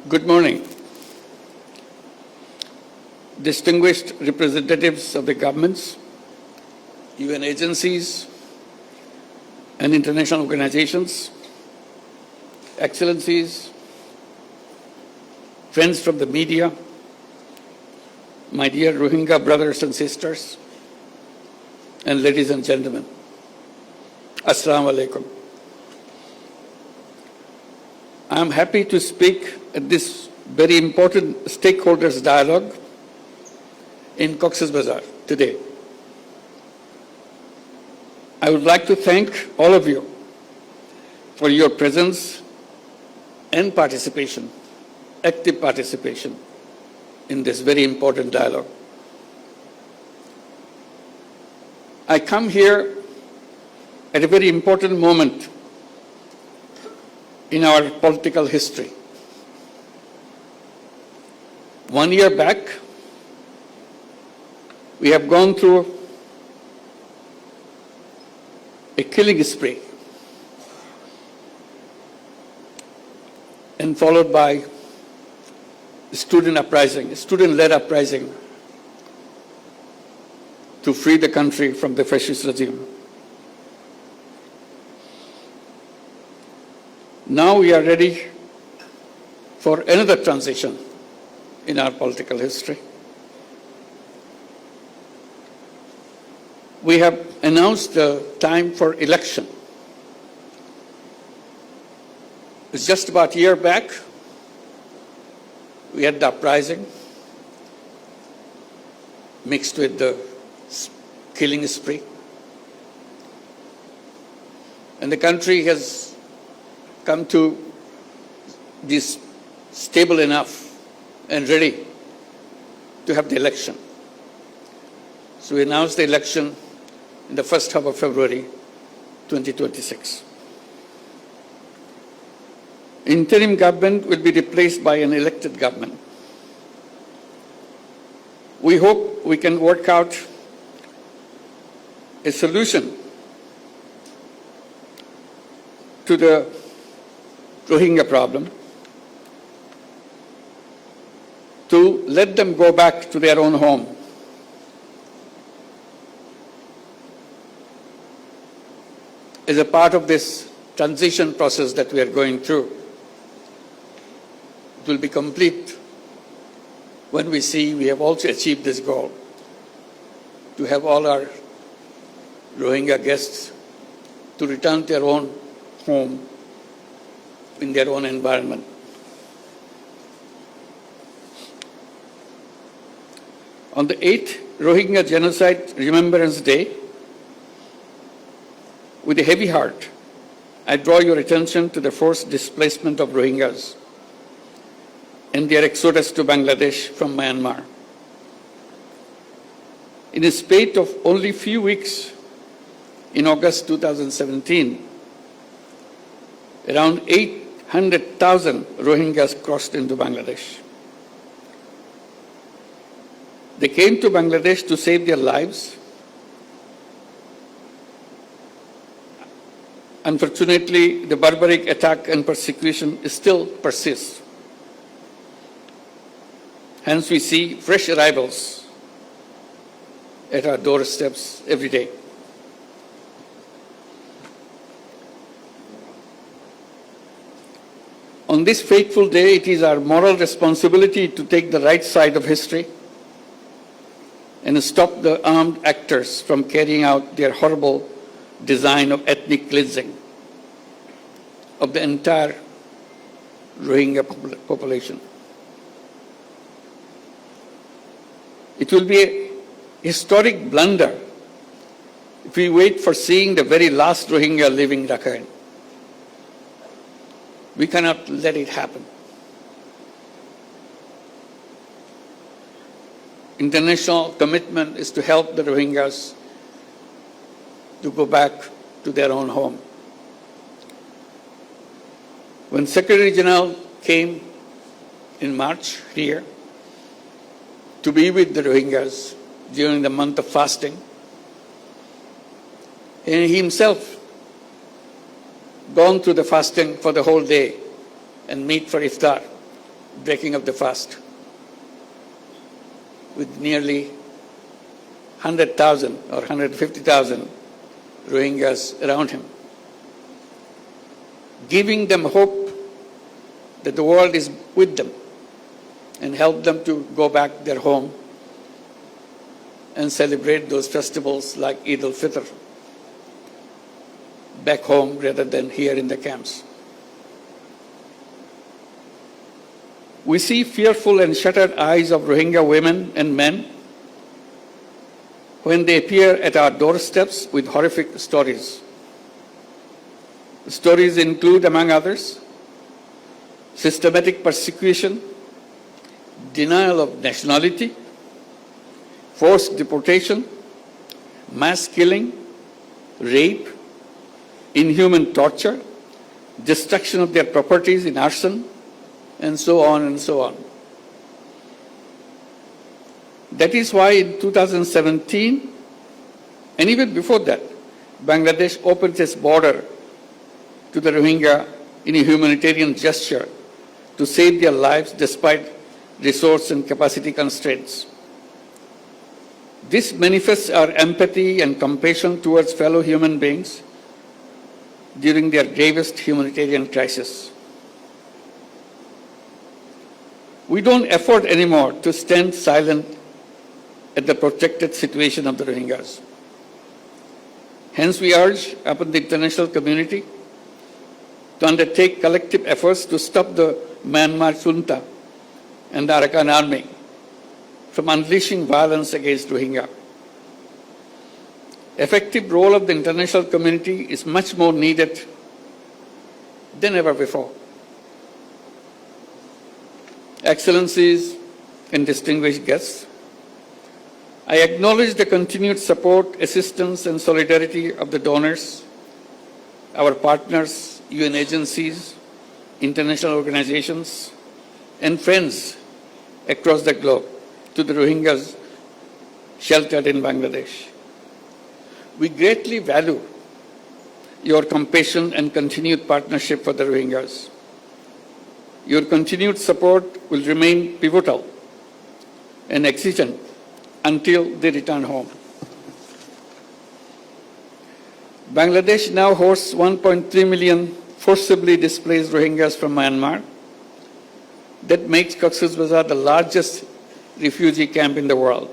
Good morning. Distinguished representatives of the governments, UN agencies, and international organizations, excellencies, friends from the media, my dear Rohingya brothers and sisters, and ladies and gentlemen, Assalamu alaikum. I am happy to speak at this very important stakeholders dialogue in Cox's Bazaar today. I would like to thank all of you for your presence and participation, active participation in this very important dialogue. I come here at a very important moment in our political history. 1 year back, we have gone through a killing spree and followed by student-led uprising to free the country from the fascist regime. Now we are ready for another transition in our political history. We have announced the time for election. It's just about a year back, we had the uprising mixed with the killing spree. And the country has come to be stable enough and ready to have the election. So we announced the election in the first half of February 2026. Interim government will be replaced by an elected government. We hope we can work out a solution to the Rohingya problem, to let them go back to their own home. As a part of this transition process that we are going through, it will be complete when we see we have also achieved this goal, to have all our Rohingya guests to return to their own home in their own environment. On the 8th Rohingya Genocide Remembrance Day, with a heavy heart, I draw your attention to the forced displacement of Rohingyas and their exodus to Bangladesh from Myanmar. In a spate of only few weeks, in August 2017, around 800,000 Rohingyas crossed into Bangladesh. They came to Bangladesh to save their lives. Unfortunately, the barbaric attack and persecution still persists. Hence, we see fresh arrivals at our doorsteps every day. On this fateful day, it is our moral responsibility to take the right side of history and stop the armed actors from carrying out their horrible design of ethnic cleansing of the entire Rohingya population. It will be a historic blunder if we wait for seeing the very last Rohingya living Rakhine. We cannot let it happen. International commitment is to help the Rohingyas to go back to their own home. When Secretary General came in March here to be with the Rohingyas during the month of fasting, and he himself gone through the fasting for the whole day and meet for iftar. breaking of the fast, with nearly 100,000 or 150,000 Rohingyas around him, giving them hope that the world is with them and help them to go back their home and celebrate those festivals like Eid al-Fitr back home rather than here in the camps. We see fearful and shuttered eyes of Rohingya women and men when they appear at our doorsteps with horrific stories. The stories include, among others, systematic persecution, denial of nationality, forced deportation, mass killing, rape, inhuman torture, destruction of their properties in arson, and so on and so on. That is why in 2017, and even before that, Bangladesh opened its border to the Rohingya in a humanitarian gesture to save their lives despite resource and capacity constraints. This manifests our empathy and compassion towards fellow human beings during their gravest humanitarian crisis. We don't afford anymore to stand silent at the protracted situation of the Rohingyas. Hence, we urge upon the international community to undertake collective efforts to stop the Myanmar junta and the Arakan army from unleashing violence against Rohingya. Effective role of the international community is much more needed than ever before. Excellencies and distinguished guests, I acknowledge the continued support, assistance, and solidarity of the donors, our partners, UN agencies, international organizations, and friends across the globe to the Rohingyas sheltered in Bangladesh. We greatly value your compassion and continued partnership for the Rohingyas. Your continued support will remain pivotal and exigent until they return home. Bangladesh now hosts 1.3 million forcibly displaced Rohingyas from Myanmar. That makes Cox's Bazar the largest refugee camp in the world.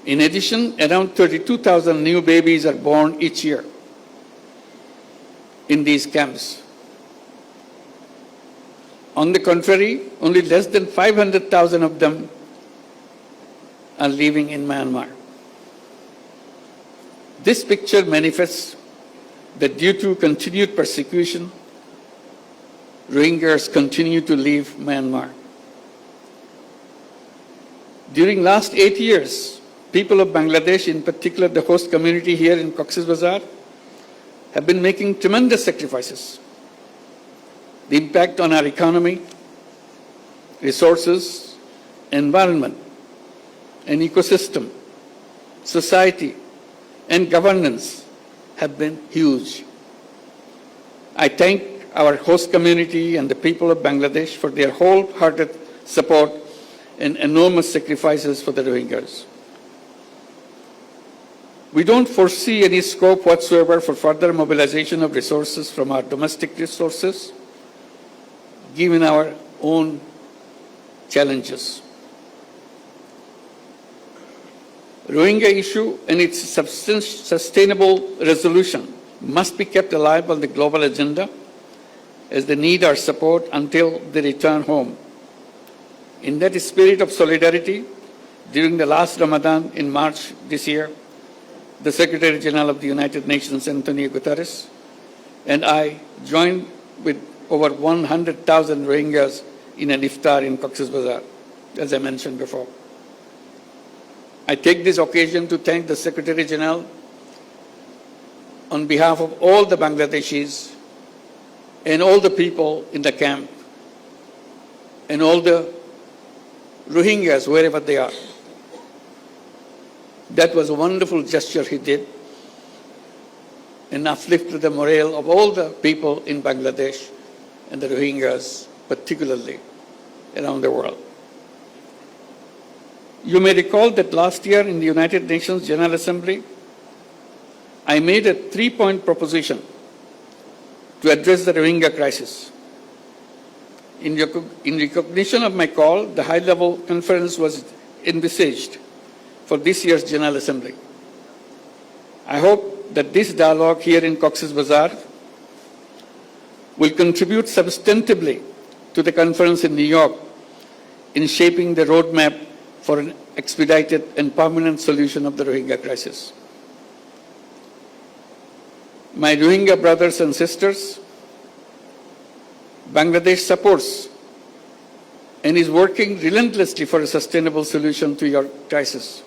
In addition, around 32,000 new babies are born each year in these camps. On the contrary, only less than 500,000 of them are living in Myanmar. This picture manifests that due to continued persecution, Rohingyas continue to leave Myanmar. During last 8 years, people of Bangladesh, in particular the host community here in Cox's Bazar, have been making tremendous sacrifices. The impact on our economy, resources, environment, and ecosystem, society, and governance have been huge. I thank our host community and the people of Bangladesh for their wholehearted support and enormous sacrifices for the Rohingyas. We don't foresee any scope whatsoever for further mobilization of resources from our domestic resources, given our own challenges. Rohingya issue and its sustainable resolution must be kept alive on the global agenda as they need our support until they return home. In that spirit of solidarity, during the last Ramadan in March this year, the Secretary General of the United Nations, Antonio Guterres, and I joined with over 100,000 Rohingyas in an iftar in Cox's Bazar, as I mentioned before. I take this occasion to thank the Secretary General on behalf of all the Bangladeshis and all the people in the camp and all the Rohingyas, wherever they are. That was a wonderful gesture he did and uplifted the morale of all the people in Bangladesh and the Rohingyas particularly around the world. You may recall that last year in the United Nations General Assembly, I made a 3-point proposition to address the Rohingya crisis. In recognition of my call, the high-level conference was envisaged for this year's General Assembly. I hope that this dialogue here in Cox's Bazaar will contribute substantively to the conference in New York in shaping the roadmap for an expedited and permanent solution of the Rohingya crisis. My Rohingya brothers and sisters, Bangladesh supports and is working relentlessly for a sustainable solution to your crisis.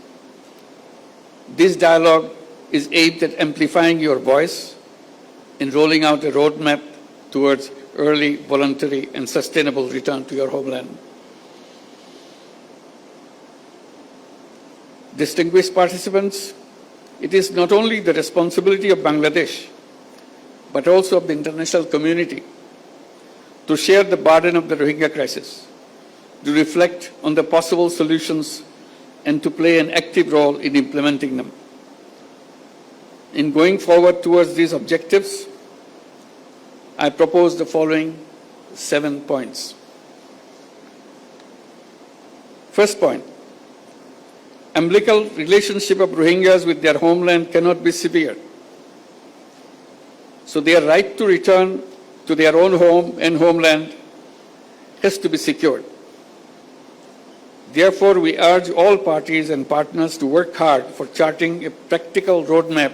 This dialogue is aimed at amplifying your voice and rolling out a roadmap towards early, voluntary, and sustainable return to your homeland. Distinguished participants, it is not only the responsibility of Bangladesh, but also of the international community to share the burden of the Rohingya crisis, to reflect on the possible solutions, and to play an active role in implementing them. In going forward towards these objectives, I propose the following 7 points. First point, umbilical relationship of Rohingyas with their homeland cannot be severed. So their right to return to their own home and homeland has to be secured. Therefore, we urge all parties and partners to work hard for charting a practical roadmap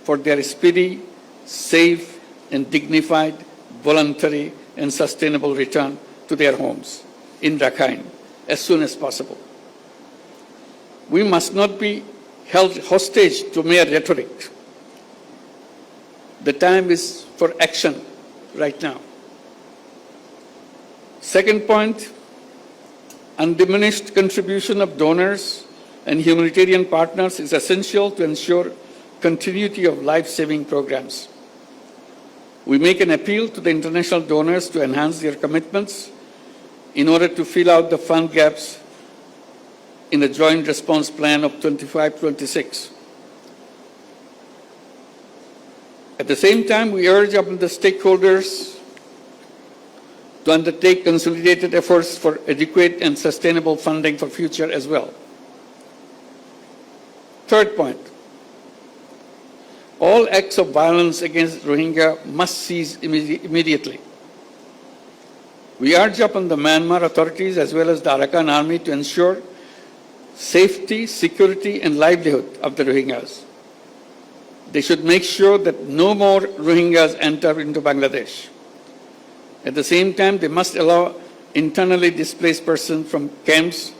for their speedy, safe, and dignified, voluntary, and sustainable return to their homes in Rakhine as soon as possible. We must not be held hostage to mere rhetoric. The time is for action right now. Second point, undiminished contribution of donors and humanitarian partners is essential to ensure continuity of life-saving programs. We make an appeal to the international donors to enhance their commitments in order to fill out the fund gaps in the Joint Response Plan of 25-26. At the same time, we urge upon the stakeholders to undertake consolidated efforts for adequate and sustainable funding for future as well. Third point, all acts of violence against Rohingya must cease immediately. We urge upon the Myanmar authorities as well as the Arakan army to ensure safety, security, and livelihood of the Rohingyas. They should make sure that no more Rohingyas enter into Bangladesh. At the same time, they must allow internally displaced persons from camps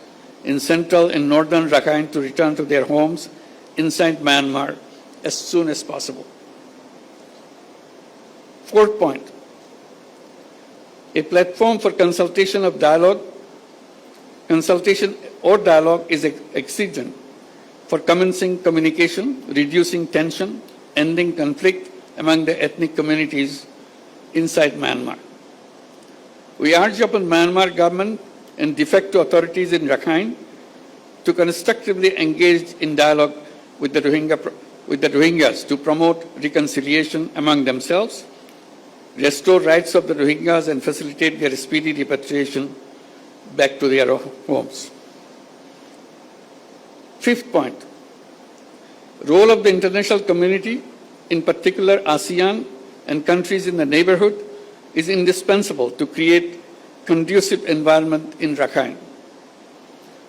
in central and northern Rakhine to return to their homes inside Myanmar as soon as possible. Fourth point, a platform for consultation or dialogue is exigent for commencing communication, reducing tension, ending conflict among the ethnic communities inside Myanmar. We urge upon Myanmar government and de facto authorities in Rakhine to constructively engage in dialogue with the Rohingyas to promote reconciliation among themselves, restore rights of the Rohingyas, and facilitate their speedy repatriation back to their homes. Fifth point, role of the international community, in particular ASEAN and countries in the neighborhood, is indispensable to create conducive environment in Rakhine.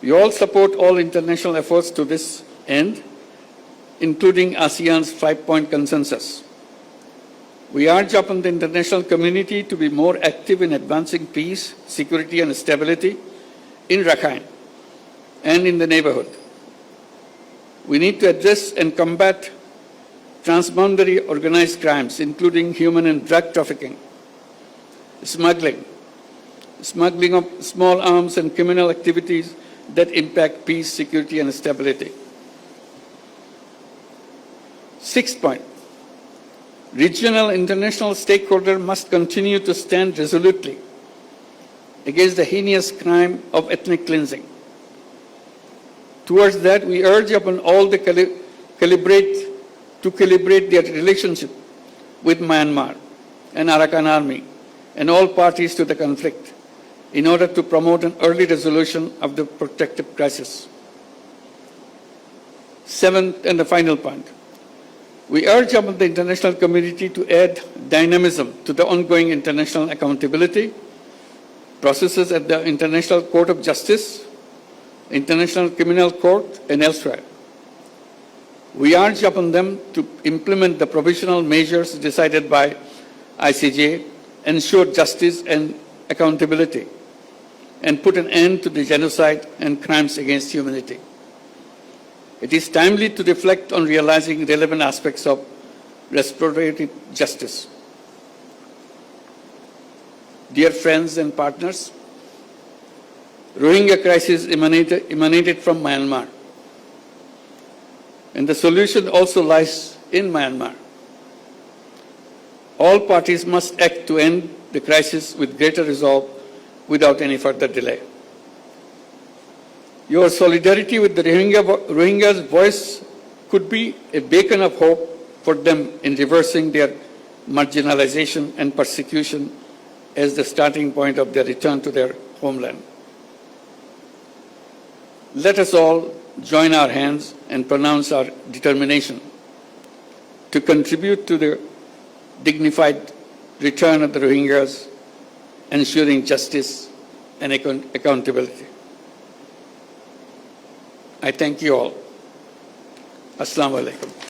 We all support all international efforts to this end, including ASEAN's 5-point consensus. We urge upon the international community to be more active in advancing peace, security, and stability in Rakhine and in the neighborhood. We need to address and combat transboundary organized crimes, including human and drug trafficking, smuggling of small arms, and criminal activities that impact peace, security, and stability. Sixth point, regional and international stakeholders must continue to stand resolutely against the heinous crime of ethnic cleansing. Towards that, we urge upon all to calibrate their relationship with Myanmar and Arakan Army and all parties to the conflict in order to promote an early resolution of the protracted crisis. Seventh and the final point, we urge upon the international community to add dynamism to the ongoing international accountability processes at the International Court of Justice, International Criminal Court, and elsewhere. We urge upon them to implement the provisional measures decided by ICJ, ensure justice and accountability, and put an end to the genocide and crimes against humanity. It is timely to reflect on realizing relevant aspects of restorative justice. Dear friends and partners, Rohingya crisis emanated from Myanmar, and the solution also lies in Myanmar. All parties must act to end the crisis with greater resolve without any further delay. Your solidarity with the Rohingyas' voice could be a beacon of hope for them in reversing their marginalization and persecution as the starting point of their return to their homeland. Let us all join our hands and pronounce our determination to contribute to the dignified return of the Rohingyas, ensuring justice and accountability. I thank you all. Assalamu alaikum.